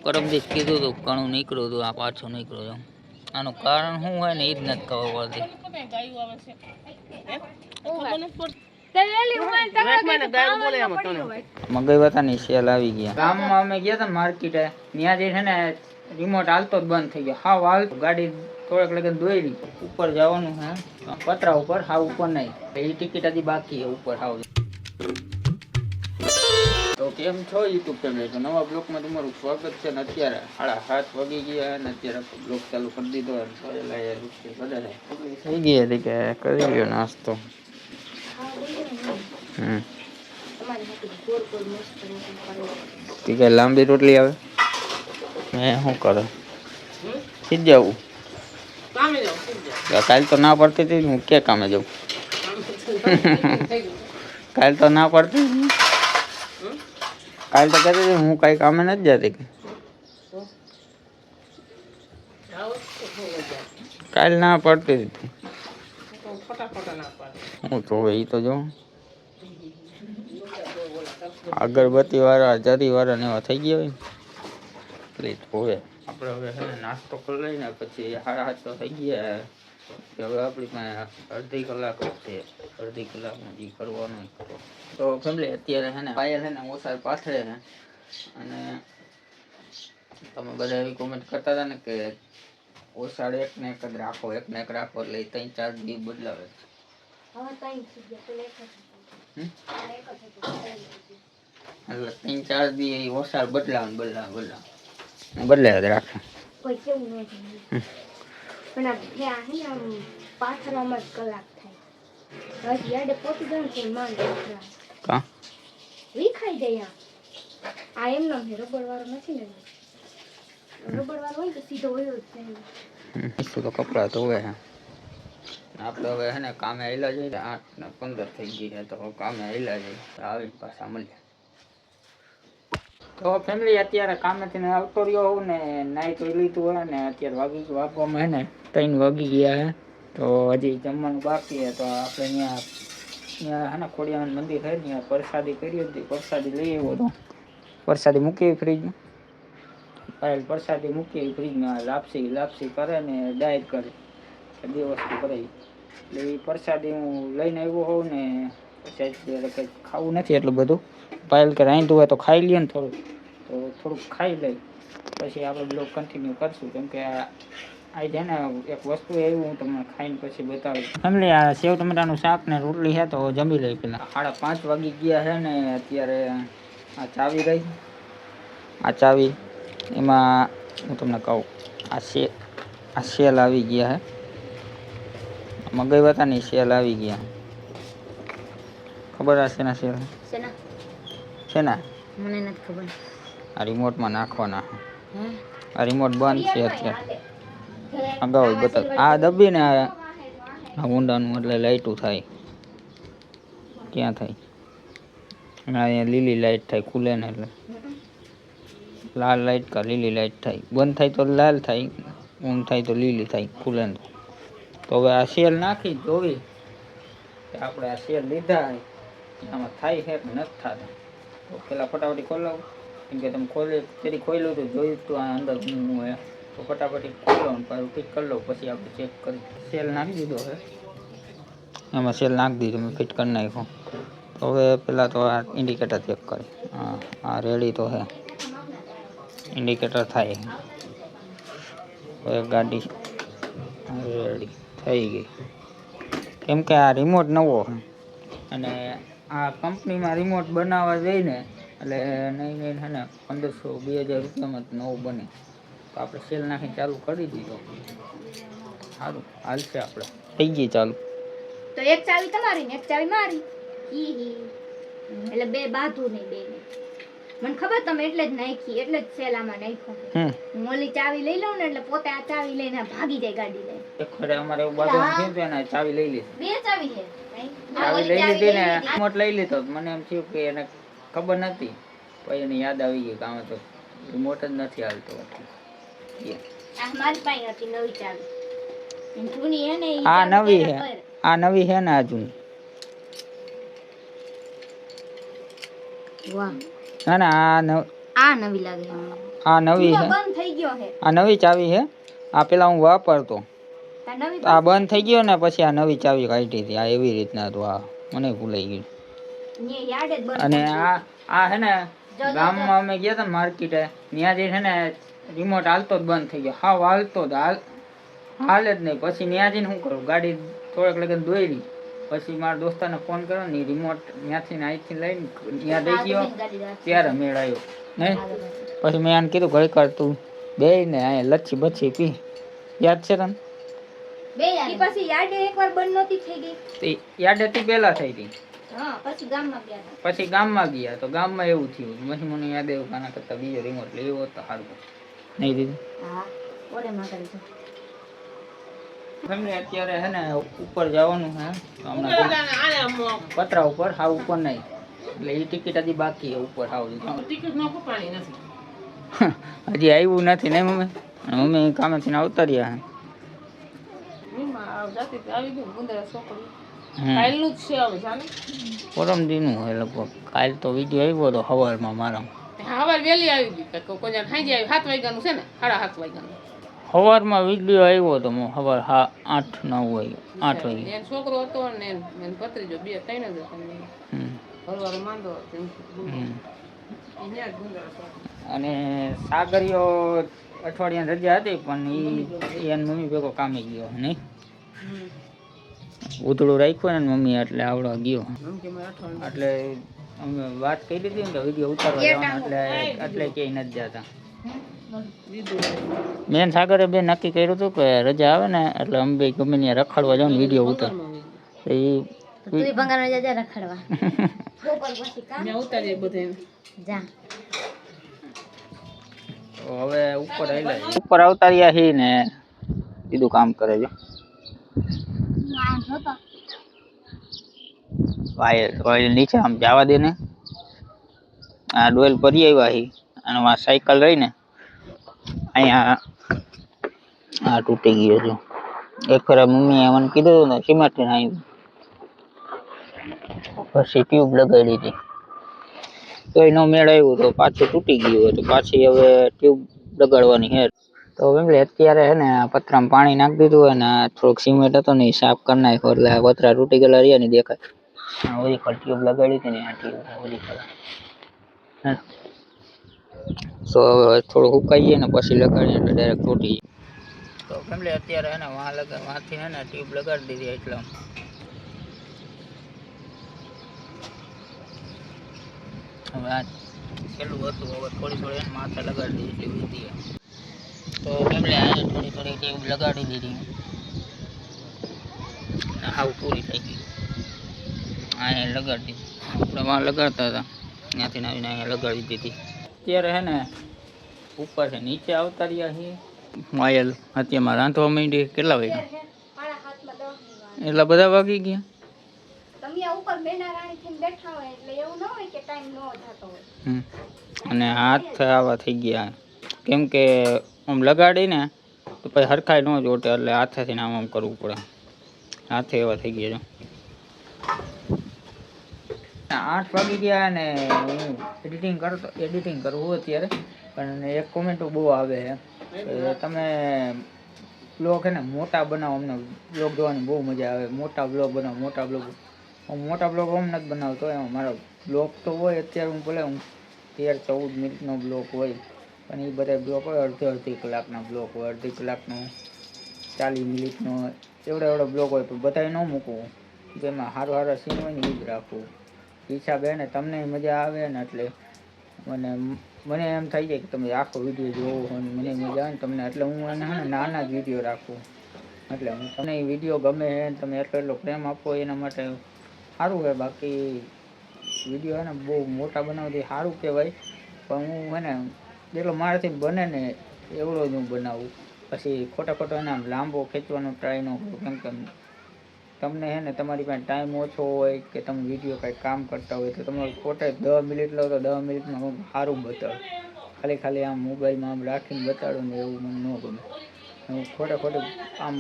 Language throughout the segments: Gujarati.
પરમદીશ કીધું હતું ઘણું નીકળ્યું હતું, આ પાછું નીકળ્યું એમ. આનું કારણ શું હોય ને એ જ નથી ખબર પડતી. મગઈવાતાની સેલ આવી ગયા ગામમાં. અમે ગયા હતા માર્કેટે, ત્યાં જઈ છે ને રિમોટ હાલતો જ બંધ થઈ ગયો. હાવ હાલ ગાડી થોડાક લગન દોરી ઉપર જવાનું હે પતરા ઉપર, હાવ ઉપર નહીં. એ ટિકિટ હજી બાકી છે ઉપર હાવ. તો કેમ છો યુટ્યુબ ફેમિલી? તો નવા બ્લોગમાં તમારું સ્વાગત છે. ને અત્યારે 7:30 વાગી ગયા અને અત્યારે બ્લોગ ચાલુ કરી દીધો. થઈ ગઈ હતી કે કરી લ્યો નાસ્તો. કઈ લાંબી રોટલી આવે મેં શું કરે સીધ જવું. કાલ તો ના પડતી હતી, હું કે કામે જાઉં? કાલ તો ના પડતી, કાલ તો કહેતી હતી હું કઈ કામે નથી જતી. કાલ ના પડતી હતી હું તો એ તો જો અગરબત્તી વાળા જરી વાળા ને એવા થઈ ગયા હોય ને હવે આપણે હવે છે ને નાસ્તો કરી લઈને પછી 7:30 તો થઈ ગયા. હવે આપણી પાસે અડધી કલાક છે, અડધી કલાકમાં જે કરવાનું. તો ફેમિલી અત્યારે છે ને પાયલ છે ને ઓસાર પાથરે છે અને તમે બધા એવી કોમેન્ટ કરતા હતા ને કે ઓસાડ એકને એક જ રાખો, એકને એક રાખો એટલે 3-4 દી બદલાવે. એટલે 3-4 દી ઓસાડ બદલાવે રાખે. તો કપડા ધોવે આપણે હવે હે ને કામે આવેલા જઈએ. 8:15 થઈ ગઈ છે તો કામે આવેલા જઈએ, આવી પાછા મળીએ. તો ફેમિલી અત્યારે કામેથી આવતો રહ્યો હોઉં ને નાઈ તો લીધું હોય ને અત્યારે વાગવામાં હે ને 3 વાગી ગયા હે. તો હજી જમવાનું બાકી છે. તો આપણે ત્યાં હે ને ખોડિયાર મંદિર છે ત્યાં પ્રસાદી કરી હતી. પ્રસાદી લઈ આવ્યો હતો. પ્રસાદી મૂકી ફ્રીજમાં, પ્રસાદી મૂકી ફ્રીજમાં. લાપસી કરે ને ડાયટ કરે, 2 વસ્તુ કરે. એટલે એ પ્રસાદી હું લઈને આવ્યો હોઉં ને પછી કંઈ ખાવું નથી એટલું બધું. પાયલ કે રાંધું હોય તો ખાઈ લઈએ ને થોડુંક, તો થોડુંક ખાઈ લઈ પછી આપણે બ્લોગ કન્ટિન્યુ કરશું. કેમ કે આ છે ને એક વસ્તુ એવી હું તમને ખાઈને પછી બતાવીશ. ફેમિલી આ સેવ ટમેટાનું શાક ને રોટલી છે તો જમી લઈ પેલા. 5:30 વાગી ગયા છે ને અત્યારે આ ચાવી રહી, આ ચાવી એમાં હું તમને કહું આ સેલ આવી ગયા હે. મગઈવાતાની સેલ આવી ગયા. ખબર હશે ને સેલ છે ને? મને નથી ખબર. આ રિમોટમાં નાખવાના. આ રિમોટ બંધ છે અત્યારે, અગાઉ બતાવ. આ દબીને આ ઊંડાનું એટલે લાઈટું થાય. ક્યાં થાય? અહીંયા લીલી લાઈટ થાય, ખુલે ને એટલે લાલ લાઈટ કા લીલી લાઈટ થાય. બંધ થાય તો લાલ થાય, ઊંડ થાય તો લીલી થાય, ખુલે ને. તો હવે આ સેલ નાખી જોવી આપણે આ સેલ લીધા આમાં થાય છે કે નથી થતા. તો પેલા ફટાફટી ખોલાવું. કેમ કે તમે તેથી ખોલ્યું તો જોયું તો આ અંદર હું હે તો ફટાફટી ખોલો ને પાછું ફિટ કરી લઉં. પછી આપણે ચેક કરી. સેલ નાખી દીધો છે એમાં, સેલ નાખી દીધો મેં, ફિટ કરી નાખ્યો. તો હવે પહેલાં તો આ ઇન્ડિકેટર ચેક કરી. હા રેડી તો છે, ઇન્ડિકેટર થાય. હવે ગાડી રેડી થઈ ગઈ. કેમ કે આ રિમોટ નવો અને આ કંપનીમાં રિમોટ બનાવવા જઈને એટલે નહીં છે ને 1500-2000 રૂપિયામાં નવું બને. તો આપણે સેલ નાખીને ચાલુ કરી દીધો. સારું હાલશે. આપણે થઈ ગઈ ચાલુ. તો એક ચાવી તમારી ને એક ચાવી મારી. એટલે બે બાધું નહીં બે. મને ખબર તમે એટલે જ નાખી, એટલે જ સેલામાં નાખ્યો. હું ઓલી ચાવી લઈ લઉં ને એટલે પોતે આ ચાવી લઈને ભાગી જાય ગાડી લઈને. એક ખરે અમારે એવું બાજુ છે ને ચાવી લઈ લીધી. 2 ચાવી છે. ચાવી લઈ લીધી ને રિમોટ લઈ લીધો. મને એમ થયું કે એને ખબર નથી, પછી એને યાદ આવી ગયું કે આમાં તો રિમોટ જ નથી હાલતો. આ મારી પાસે હતી નવી ચાવી. જૂની હે ને આ નવી હે, આ નવી હે ને આ જૂની. વાહ ના ના આ નવી લાગે. આ નવી છે, બંધ થઈ ગયો છે. આ નવી ચાવી છે. આ પેલા હું વાપરતો, આ બંધ થઈ ગયો ને પછી આ નવી ચાવી કાઢી હતી. આ એવી રીતના તો આ મને ભૂલાઈ ગયું. અને આ હે ને ગામમાં અમે ગયા હતા માર્કેટે, ત્યાં જે છે ને રિમોટ હાલતો જ બંધ થઈ ગયો. હાવ હાલતો જ હાલે જ નહીં. પછી ત્યાં જઈને શું કરું, ગાડી થોડાક લગન દોરી, પછી મારા દોસ્તાને ફોન કર્યો ને રિમોટ ત્યાંથી અહીંથી લઈને ત્યાં દઈ ગયો ત્યારે મેળ આવ્યો નહીં. પછી મેં આને કીધું ઘડી કર તું બે ને અહીંયા લચ્છી બચ્છી પી, યાદ છે તને? પછી યાડે એકવાર બંધ નહોતી થઈ ગઈ, યાડેથી પહેલા થઈ હતી. પછી ગામમાં ગયા તો ગામમાં એવું થયું. પછી મને યાદ આવ્યું આના કરતા બીજો રિમોટ લેવો તો સારું નહીં દીધું. અત્યારે હે ને ઉપર જવાનું હે હમણાં પતરા ઉપર, હા ઉપર નહીં, એટલે એ ટિકિટ હજી બાકી છે ઉપર. હાવ હજી આવ્યું નથી ને મમ્મી? મમ્મી કામેથી આવતા રહ્યા પરમ દીનું હોય લગભગ. કાલ તો વિડીયો આવ્યો હતો સવારમાં મારા, સવાર વહેલી આવી ગઈ, કોઈ સાંજે આવી 7 વાગ્યાનું છે ને, 7:30 વાગ્યાનું સવારમાં વિડીયો આવ્યો હતો સવાર 8-9 વાગે 8 વાગે. છોકરો હતો ને ભત્રીજો 2-3 જ હતા માંદો. અને સાગરીયો અઠવાડિયાની રજા હતી પણ એ એની મમ્મી ભેગો કામે ગયો નહીં, ઉધડું રાખ્યું ને મમ્મી એટલે આવડો ગયો. એટલે અમે વાત કરી હતી ને તો વિડીયો ઉતારવા જવાના, એટલે ક્યાંય નથી જતા. મેન સાગરે બે નક્કી કર્યું હતું કે રજા આવે ને એટલે અમે બે ગમે ત્યાં રખડવા જાવ ને વિડીયો ઉતાર. હવે ઉપર આવતા રહ્યા છીએ ને બીજું કામ કરે છે. વાયર નીચે આમ જવા દે ને. આ ડોલ ભરી આવ્યા છીએ અને આ સાયકલ રહી ને અહીંયા આ તૂટી ગયો છે. એક ફેરા મમ્મીએ મને કીધું ને સિમેન્ટ નાખી, પછી ટ્યુબ લગાડી હતી તો એનો મેળ આવ્યો તો પાછું તૂટી ગયું તો પાછી હવે ટ્યુબ લગાડવાની છે. તો એટલે અત્યારે છે ને પતરામાં પાણી નાખી દીધું અને થોડોક સિમેન્ટ હતો ને એ સાફ કરી નાખ્યો એટલે આ પતરા તૂટી ગયેલા રહ્યા ને દેખાય. ઓલી ટ્યુબ લગાડી હતી ને આ ટ્યુબ ઓલી તો હવે થોડું સુકાઈએ ને પછી લગાડીએ એટલે ડાયરેક્ટ તૂટી જાય. તો ફેમિલી અત્યારે હે ને વાંથી હે ને ટ્યુબ લગાડી દીધી. એટલે હવે આ પેલું હતું હવે થોડી એને માથે લગાડી દીધી એટલી વીતી. તો ફેમિલી આ થોડી ટ્યુબ લગાડી દીધી, હાવ પૂરી થઈ ગઈ. અહીંયા લગાડી દીધી, આપણે વાં લગાડતા હતા ત્યાંથી આવીને અહીંયા લગાડી દીધી. અત્યારે હે ને ઉપર છે નીચે આવતા રહ્યા છીએ. માયલ અત્યારમાં રાંધવા માંડી. કેટલા વાગ્યા? એટલા બધા વાગી ગયા. અને હાથ આવા થઈ ગયા કેમ કે આમ લગાડી ને તો પછી હરખાઈ ન જોટે એટલે હાથેથી આમ કરવું પડે. હાથે એવા થઈ ગયા. 8 વાગી ગયા ને હું એડિટિંગ કરવું અત્યારે. પણ એક કોમેન્ટો બહુ આવે છે તમે બ્લોગ હે ને મોટા બનાવો, અમને બ્લોગ જોવાની બહુ મજા આવે. મોટા બ્લોગ બનાવો, મોટા બ્લોગ હું નથી બનાવતો. એમાં મારો બ્લોગ તો હોય અત્યારે હું ભલે 13-14 મિનિટનો બ્લોગ હોય પણ એ બધા બ્લોગ હોય અડધી કલાકના બ્લોગ હોય, અડધી કલાકનો 40 મિનિટનો એવડા બ્લોગ હોય. પણ બધા ન મૂકવું, જેમાં સારું સીન હોય ને એ જ રાખવું. હિસાબે ને તમને મજા આવે ને એટલે મને એમ થઈ જાય કે તમે આખો વિડીયો જોવો હોય ને મને મજા આવે ને તમને, એટલે હું એને નાના જ વિડીયો રાખું. એટલે હું તમને એ વિડીયો ગમે છે તમે એટલો પ્રેમ આપો એના માટે સારું છે. બાકી વિડીયો એને બહુ મોટા બનાવતી સારું કહેવાય પણ હું એને જેટલો મારાથી બને ને એવડો જ હું બનાવું. પછી ખોટો એને આમ લાંબો ખેંચવાનો ટ્રાય ન કરું કેમ કે તમને હે ને તમારી પાસે ટાઈમ ઓછો હોય કે તમે વિડીયો કાંઈ કામ કરતા હોય તો તમારે ખોટે 10 મિનિટ લો તો 10 મિનિટમાં સારું બતાડો. ખાલી આમ મોબાઈલમાં આમ રાખીને બતાડો ને એવું મને ન ગમે. હું ખોટું આમ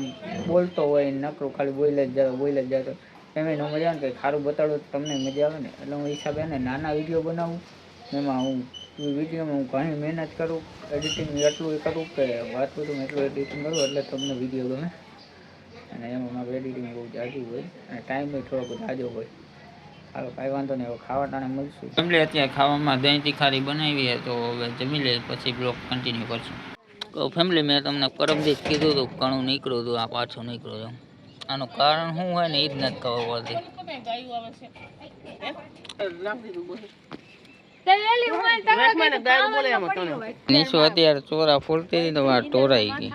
બોલતો હોય નકરું ખાલી બોલે જ જાતો એમ ન મજા આવે ને કંઈક સારું બતાડો તો તમને મજા આવે ને. એટલે હું હિસાબે ને નાના વિડીયો બનાવું એમાં હું વિડીયોમાં હું ઘણી મહેનત કરું, એડિટિંગ એટલું કરું કે વાત કરું એટલું એડિટિંગ કરું એટલે તમને વિડીયો ગમે. અને એમાં મારું એડિટિંગ બહુ જાજુ હોય અને ટાઈમ બી થોડોક જાજો હોય. હાલો કાંઈ વાંધો નહીં, હવે ખાવા ટાણે મળશું. ફેમિલી અત્યારે ખાવામાં દહીં તીખારી બનાવી તો હવે જમી લે પછી બ્લોગ કન્ટિન્યુ કરશું. તો ફેમિલી મેં તમને પરમ દિવસ કીધું હતું ઘણું નીકળ્યું હતું, આ પાછું નીકળ્યું હતું. આનું કારણ શું હોય ને એ જ નથી ખબર પડતી. નીચો અત્યારે ચોરા ફૂલતી હતી તો વાર ટોરાઈ ગઈ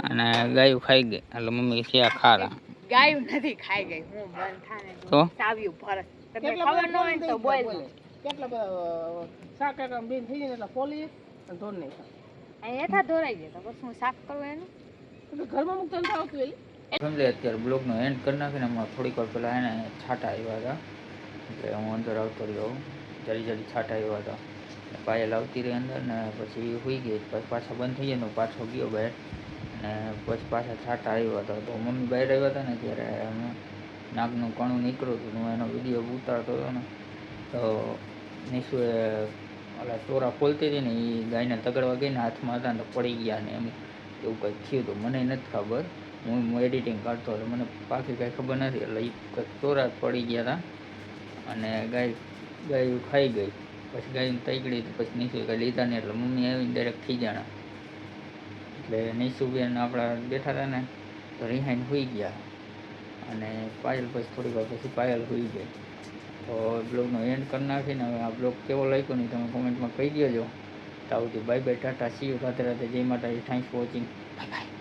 અને ગાયું ખાઈ ગઈ એટલે મમ્મી છે આ ખારા. ગાયું નથી ખાઈ ગઈ, હું બંધ થાને તો ચાવ્યું ભરત તમને ખબર ન હોય તો બોલ. કેટલા શાક બેન થઈ જાય એટલે ફોલી અને ધોર નહીં અહીં એઠા ધોરાઈ ગયા તો પછી હું શાક કરું એનું ઘરમાં મૂકતા નથી આવતું એલી. ફેમિલી અત્યારે બ્લોગનો એન્ડ કરી નાખીને હમણાં થોડીક વાર પહેલાં એને છાંટા આવ્યા હતા એટલે હું અંદર આવતો રહ્યો. જલ્દી છાંટા આવ્યા હતા, પાયલ આવતી રહી અંદર ને પછી સુઈ ગઈ. પછી પાછા બંધ થઈ ગયા તો પાછો ગયો બહાર અને પછી પાછા છાંટા આવ્યા હતા. તો મમ્મી બહાર આવ્યા હતા ને ત્યારે નાકનું કણું નીકળ્યું હતું. હું એનો વિડીયો ઉતારતો હતો ને તો નિશુએ ઓલા ચોરા ખોલતી હતી ને એ ગાયને તગડવા ગઈને હાથમાં હતા ને તો પડી ગયા ને એમ એવું કંઈક થયું હતું. મને નથી ખબર, હું એડિટિંગ કરતો હતો, મને પાકી કાંઈ ખબર નથી. એટલે એ કંઈક ચોરા પડી ગયા હતા અને ગાયું ખાઈ ગઈ. પછી ગાયને તગડી પછી નિશુ કંઈ લીધા નહીં એટલે મમ્મી આવીને ડાયરેક્ટ ખીજાણા. એટલે નિશુબેન આપણા બેઠા હતા ને તો રિહાઈને સૂઈ ગયા અને પાયલ પછી થોડીક વાર પછી પાયલ સૂઈ ગઈ. તો બ્લોગનો એન્ડ કરી નાખીને હવે આ બ્લોગ કેવો લાગ્યો નહીં તમે કોમેન્ટમાં કહી દેજો. તો આવતી bye bye, Tata, C you, Radhe Radhe, જય માતાજી, thanks for watching, bye bye.